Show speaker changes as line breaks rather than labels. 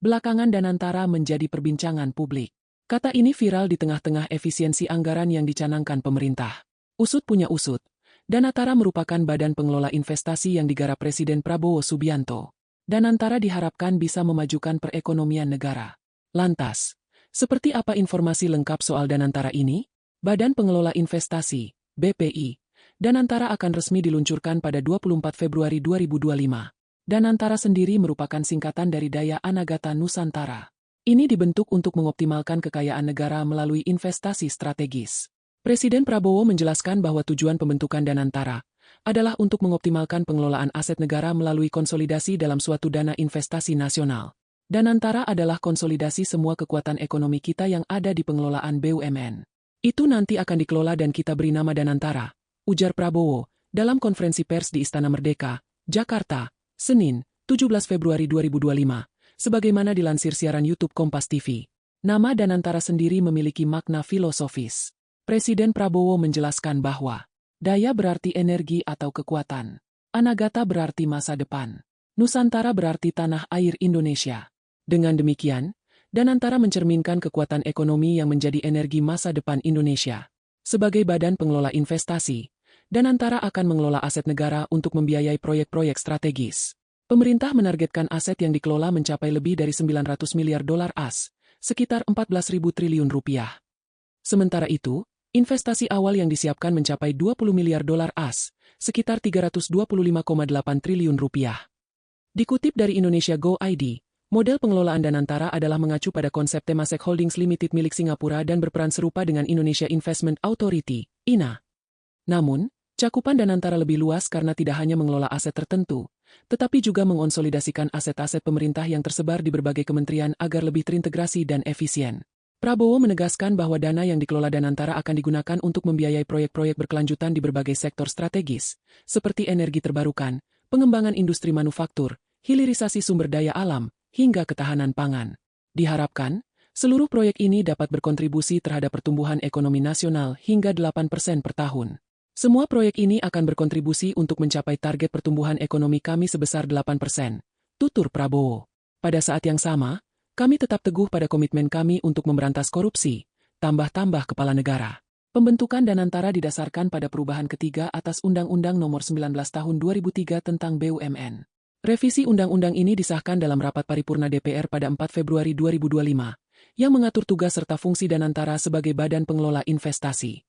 Belakangan Danantara menjadi perbincangan publik. Kata ini viral di tengah-tengah efisiensi anggaran yang dicanangkan pemerintah. Usut punya usut, Danantara merupakan badan pengelola investasi yang digarap Presiden Prabowo Subianto. Danantara diharapkan bisa memajukan perekonomian negara. Lantas, seperti apa informasi lengkap soal Danantara ini? Badan Pengelola Investasi, BPI, Danantara akan resmi diluncurkan pada 24 Februari 2025. Danantara sendiri merupakan singkatan dari Daya Anagata Nusantara. Ini dibentuk untuk mengoptimalkan kekayaan negara melalui investasi strategis. Presiden Prabowo menjelaskan bahwa tujuan pembentukan Danantara adalah untuk mengoptimalkan pengelolaan aset negara melalui konsolidasi dalam suatu dana investasi nasional. Danantara adalah konsolidasi semua kekuatan ekonomi kita yang ada di pengelolaan BUMN. Itu nanti akan dikelola dan kita beri nama Danantara, ujar Prabowo, dalam konferensi pers di Istana Merdeka, Jakarta, Senin, 17 Februari 2025, sebagaimana dilansir siaran YouTube Kompas TV. Nama Danantara sendiri memiliki makna filosofis. Presiden Prabowo menjelaskan bahwa daya berarti energi atau kekuatan. Anagata berarti masa depan. Nusantara berarti tanah air Indonesia. Dengan demikian, Danantara mencerminkan kekuatan ekonomi yang menjadi energi masa depan Indonesia. Sebagai badan pengelola investasi, Danantara akan mengelola aset negara untuk membiayai proyek-proyek strategis. Pemerintah menargetkan aset yang dikelola mencapai lebih dari 900 miliar dolar AS, sekitar 14.000 triliun rupiah. Sementara itu, investasi awal yang disiapkan mencapai 20 miliar dolar AS, sekitar 325,8 triliun rupiah. Dikutip dari Indonesia Go ID, model pengelolaan Danantara adalah mengacu pada konsep Temasek Holdings Limited milik Singapura dan berperan serupa dengan Indonesia Investment Authority, INA. Namun, cakupan Danantara lebih luas karena tidak hanya mengelola aset tertentu, tetapi juga mengonsolidasikan aset-aset pemerintah yang tersebar di berbagai kementerian agar lebih terintegrasi dan efisien. Prabowo menegaskan bahwa dana yang dikelola Danantara akan digunakan untuk membiayai proyek-proyek berkelanjutan di berbagai sektor strategis, seperti energi terbarukan, pengembangan industri manufaktur, hilirisasi sumber daya alam, hingga ketahanan pangan. Diharapkan, seluruh proyek ini dapat berkontribusi terhadap pertumbuhan ekonomi nasional hingga 8% per tahun. Semua proyek ini akan berkontribusi untuk mencapai target pertumbuhan ekonomi kami sebesar 8%, tutur Prabowo. Pada saat yang sama, kami tetap teguh pada komitmen kami untuk memberantas korupsi, tambah-tambah kepala negara. Pembentukan Danantara didasarkan pada perubahan ketiga atas Undang-Undang Nomor 19 Tahun 2003 tentang BUMN. Revisi undang-undang ini disahkan dalam rapat paripurna DPR pada 4 Februari 2025, yang mengatur tugas serta fungsi Danantara sebagai badan pengelola investasi.